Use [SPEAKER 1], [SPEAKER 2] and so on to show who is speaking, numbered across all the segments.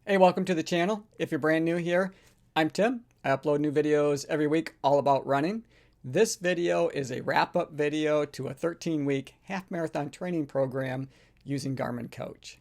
[SPEAKER 1] Hey, welcome to the channel. If you're brand new here, I'm Tim. I upload new videos every week all about running. This video is a wrap-up video to a 13-week half marathon training program using Garmin Coach.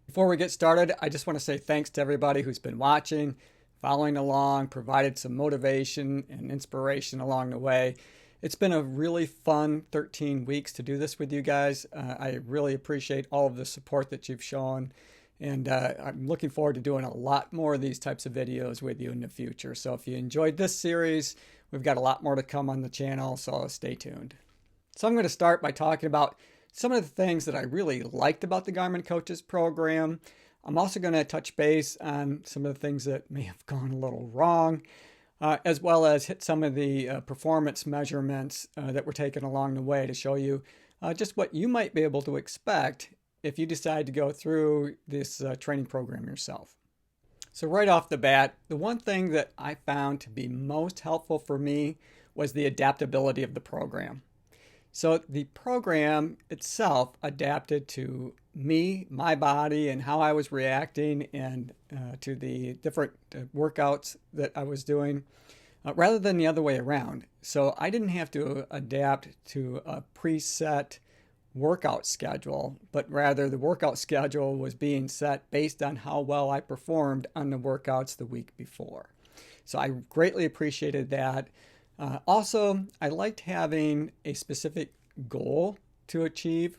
[SPEAKER 1] Before we get started, I just want to say thanks to everybody who's been watching, following along, provided some motivation and inspiration along the way. It's been a really fun 13 weeks to do this with you guys. I really appreciate all of the support that you've shown. And I'm looking forward to doing a lot more of these types of videos with you in the future. So if you enjoyed this series, we've got a lot more to come on the channel, so stay tuned. So I'm going to start by talking about some of the things that I really liked about the Garmin Coaches program. I'm also going to touch base on some of the things that may have gone a little wrong, as well as hit some of the performance measurements that were taken along the way to show you just what you might be able to expect if you decide to go through this training program yourself. So right off the bat, the one thing that I found to be most helpful for me was the adaptability of the program. So the program itself adapted to me, my body, and how I was reacting and to the different workouts that I was doing, rather than the other way around. So I didn't have to adapt to a preset workout schedule, but rather the workout schedule was being set based on how well I performed on the workouts the week before. So I greatly appreciated that. Also, I liked having a specific goal to achieve.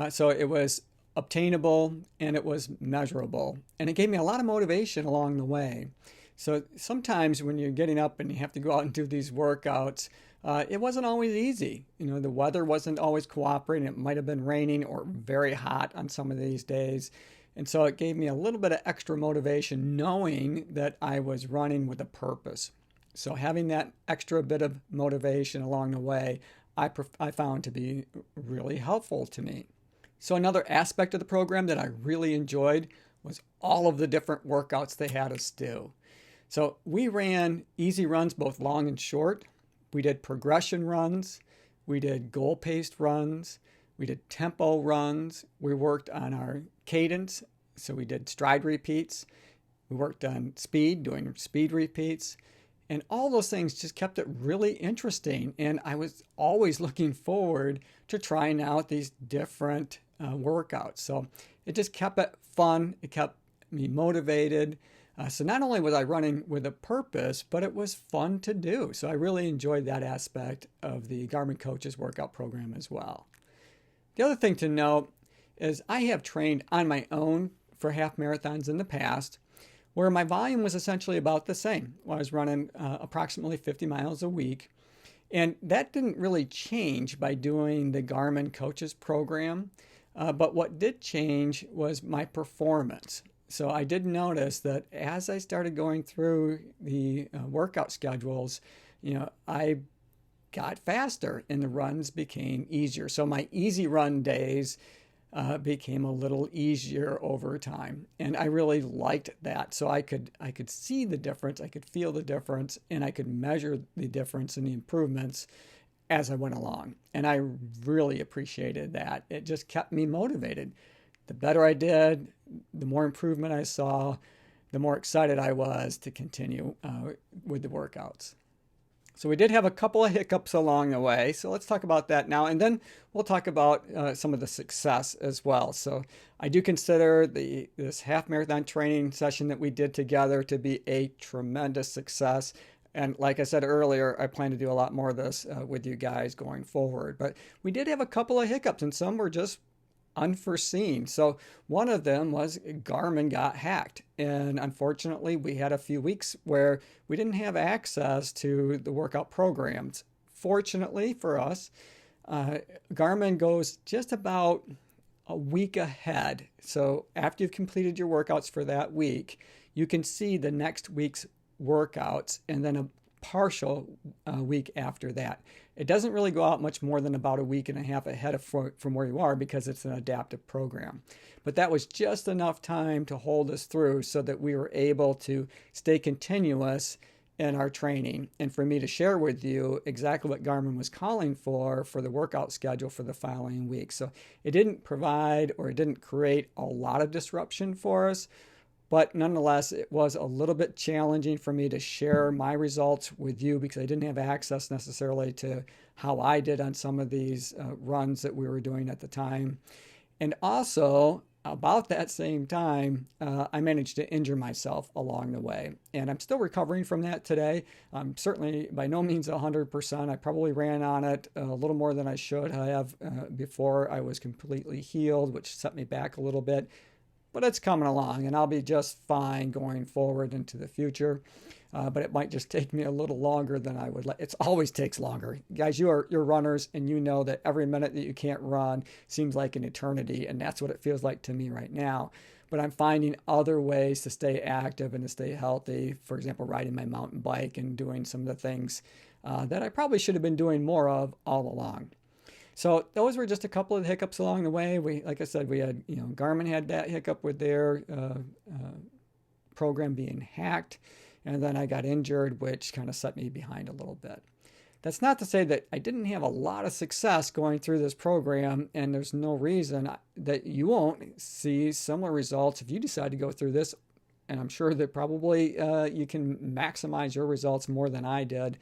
[SPEAKER 1] So it was obtainable and it was measurable. And it gave me a lot of motivation along the way. So sometimes when you're getting up and you have to go out and do these workouts, it wasn't always easy. You know, the weather wasn't always cooperating. It might have been raining or very hot on some of these days. And so it gave me a little bit of extra motivation knowing that I was running with a purpose. So having that extra bit of motivation along the way, I found to be really helpful to me. So another aspect of the program that I really enjoyed was all of the different workouts they had us do. So we ran easy runs, both long and short. We did progression runs. We did goal-paced runs. We did tempo runs. We worked on our cadence. So we did stride repeats. We worked on speed, doing speed repeats. And all those things just kept it really interesting. And I was always looking forward to trying out these different workouts. So it just kept it fun. It kept me motivated. So not only was I running with a purpose, but it was fun to do. So I really enjoyed that aspect of the Garmin Coaches workout program as well. The other thing to note is I have trained on my own for half marathons in the past, where my volume was essentially about the same. I was running approximately 50 miles a week. And that didn't really change by doing the Garmin Coaches program. But what did change was my performance. So I did notice that as I started going through the workout schedules, I got faster and the runs became easier. So my easy run days became a little easier over time. And I really liked that. So I could see the difference, I could feel the difference, and I could measure the difference and the improvements as I went along. And I really appreciated that. It just kept me motivated. The better I did, the more improvement I saw, the more excited I was to continue with the workouts. So we did have a couple of hiccups along the way. So let's talk about that now. And then we'll talk about some of the success as well. So I do consider this half marathon training session that we did together to be a tremendous success. And like I said earlier, I plan to do a lot more of this with you guys going forward. But we did have a couple of hiccups, and some were just unforeseen. So one of them was Garmin got hacked. And unfortunately, we had a few weeks where we didn't have access to the workout programs. Fortunately for us, Garmin goes just about a week ahead. So after you've completed your workouts for that week, you can see the next week's workouts and then a partial week after that. It doesn't really go out much more than about a week and a half ahead from where you are because it's an adaptive program. But that was just enough time to hold us through so that we were able to stay continuous in our training and for me to share with you exactly what Garmin was calling for the workout schedule for the following week. So it didn't provide or it didn't create a lot of disruption for us, But nonetheless, it was a little bit challenging for me to share my results with you because I didn't have access necessarily to how I did on some of these runs that we were doing at the time. And also, about that same time, I managed to injure myself along the way. And I'm still recovering from that today. I'm certainly by no means 100%. I probably ran on it a little more than I should have before I was completely healed, which set me back a little bit. But it's coming along, and I'll be just fine going forward into the future. But it might just take me a little longer than I would like. It always takes longer. Guys, you're runners, and you know that every minute that you can't run seems like an eternity, and that's what it feels like to me right now. But I'm finding other ways to stay active and to stay healthy. For example, riding my mountain bike and doing some of the things that I probably should have been doing more of all along. So those were just a couple of hiccups along the way. Like I said, we had, Garmin had that hiccup with their program being hacked. And then I got injured, which kind of set me behind a little bit. That's not to say that I didn't have a lot of success going through this program, and there's no reason that you won't see similar results if you decide to go through this. And I'm sure that probably you can maximize your results more than I did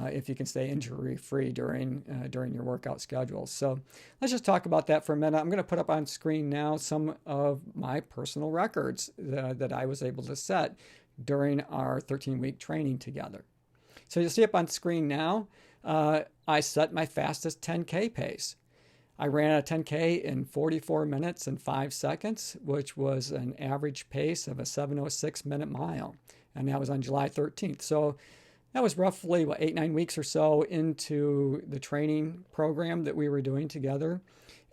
[SPEAKER 1] if you can stay injury-free during your workout schedules. So let's just talk about that for a minute. I'm going to put up on screen now some of my personal records that I was able to set during our 13-week training together. So you'll see up on screen now, I set my fastest 10K pace. I ran a 10K in 44 minutes and 5 seconds, which was an average pace of a 7:06 minute mile. And that was on July 13th. So that was roughly, 8-9 weeks or so into the training program that we were doing together.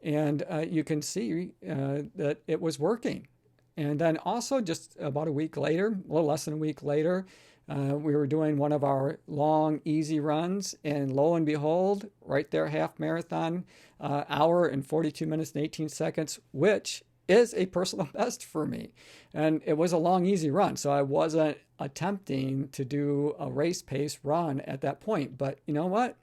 [SPEAKER 1] And you can see that it was working. And then also just about a week later, a little less than a week later, we were doing one of our long, easy runs. And lo and behold, right there, half marathon, hour and 42 minutes and 18 seconds, which is a personal best for me. And it was a long, easy run. So I wasn't attempting to do a race pace run at that point. But you know what?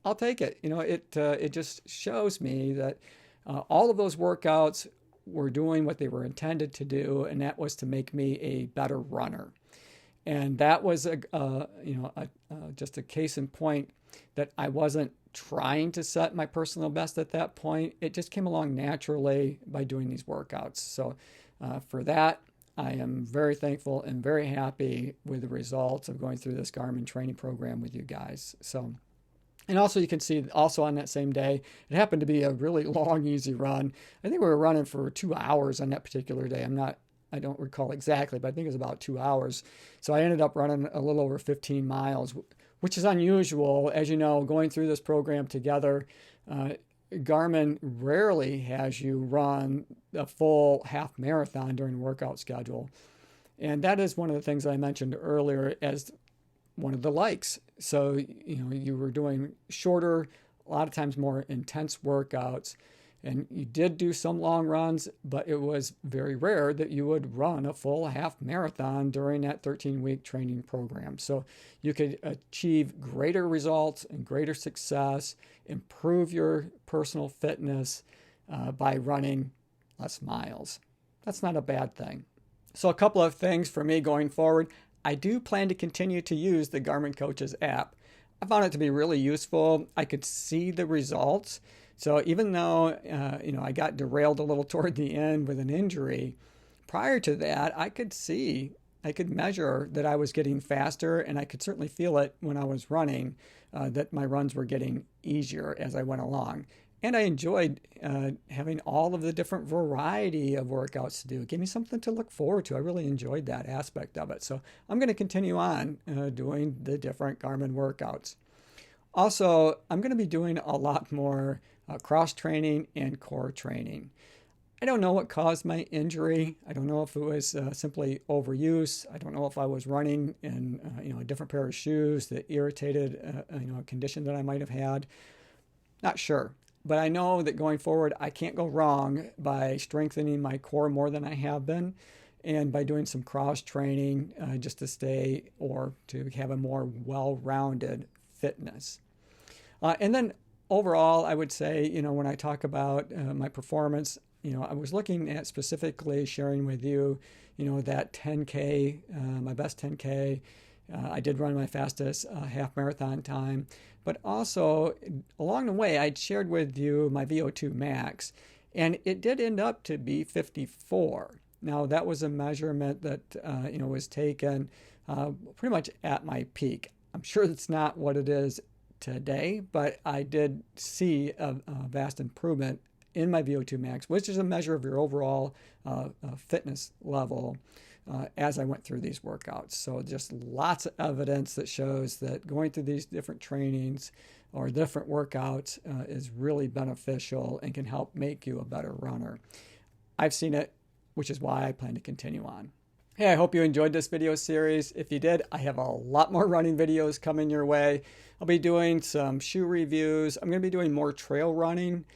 [SPEAKER 1] I'll take it. It just shows me that all of those workouts were doing what they were intended to do, and that was to make me a better runner. And that was just a case in point that I wasn't trying to set my personal best at that point. It just came along naturally by doing these workouts. So for that, I am very thankful and very happy with the results of going through this Garmin training program with you guys. So, and also you can see also on that same day, it happened to be a really long, easy run. I think we were running for 2 hours on that particular day. I don't recall exactly, but I think it was about 2 hours. So I ended up running a little over 15 miles, which is unusual. As you know, going through this program together, Garmin rarely has you run a full half marathon during a workout schedule. And that is one of the things I mentioned earlier as one of the likes. So, you were doing shorter, a lot of times more intense workouts. And you did do some long runs, but it was very rare that you would run a full half marathon during that 13-week training program. So you could achieve greater results and greater success, improve your personal fitness by running less miles. That's not a bad thing. So a couple of things for me going forward. I do plan to continue to use the Garmin Coach's app. I found it to be really useful. I could see the results. So even though, I got derailed a little toward the end with an injury, prior to that, I could measure that I was getting faster, and I could certainly feel it when I was running, that my runs were getting easier as I went along. And I enjoyed having all of the different variety of workouts to do. It gave me something to look forward to. I really enjoyed that aspect of it. So I'm going to continue on doing the different Garmin workouts. Also, I'm going to be doing a lot more cross training and core training. I don't know what caused my injury. I don't know if it was simply overuse. I don't know if I was running in a different pair of shoes that irritated a condition that I might have had. Not sure. But I know that going forward, I can't go wrong by strengthening my core more than I have been, and by doing some cross training just to stay or to have a more well-rounded fitness. And then overall, I would say, when I talk about my performance, I was looking at specifically sharing with you, that 10K, my best 10K. I did run my fastest half marathon time, but also along the way, I'd shared with you my VO2 max, and it did end up to be 54. Now, that was a measurement that, was taken pretty much at my peak. I'm sure that's not what it is today, but I did see a vast improvement in my VO2 max, which is a measure of your overall fitness level as I went through these workouts. So just lots of evidence that shows that going through these different trainings or different workouts is really beneficial and can help make you a better runner. I've seen it, which is why I plan to continue on. Hey, I hope you enjoyed this video series. If you did, I have a lot more running videos coming your way. I'll be doing some shoe reviews. I'm going to be doing more trail running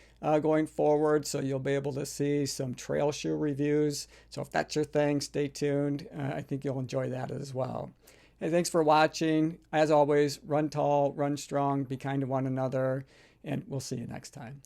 [SPEAKER 1] going forward, so you'll be able to see some trail shoe reviews. So if that's your thing, stay tuned. I think you'll enjoy that as well. Hey, thanks for watching. As always, run tall, run strong, be kind to one another, and we'll see you next time.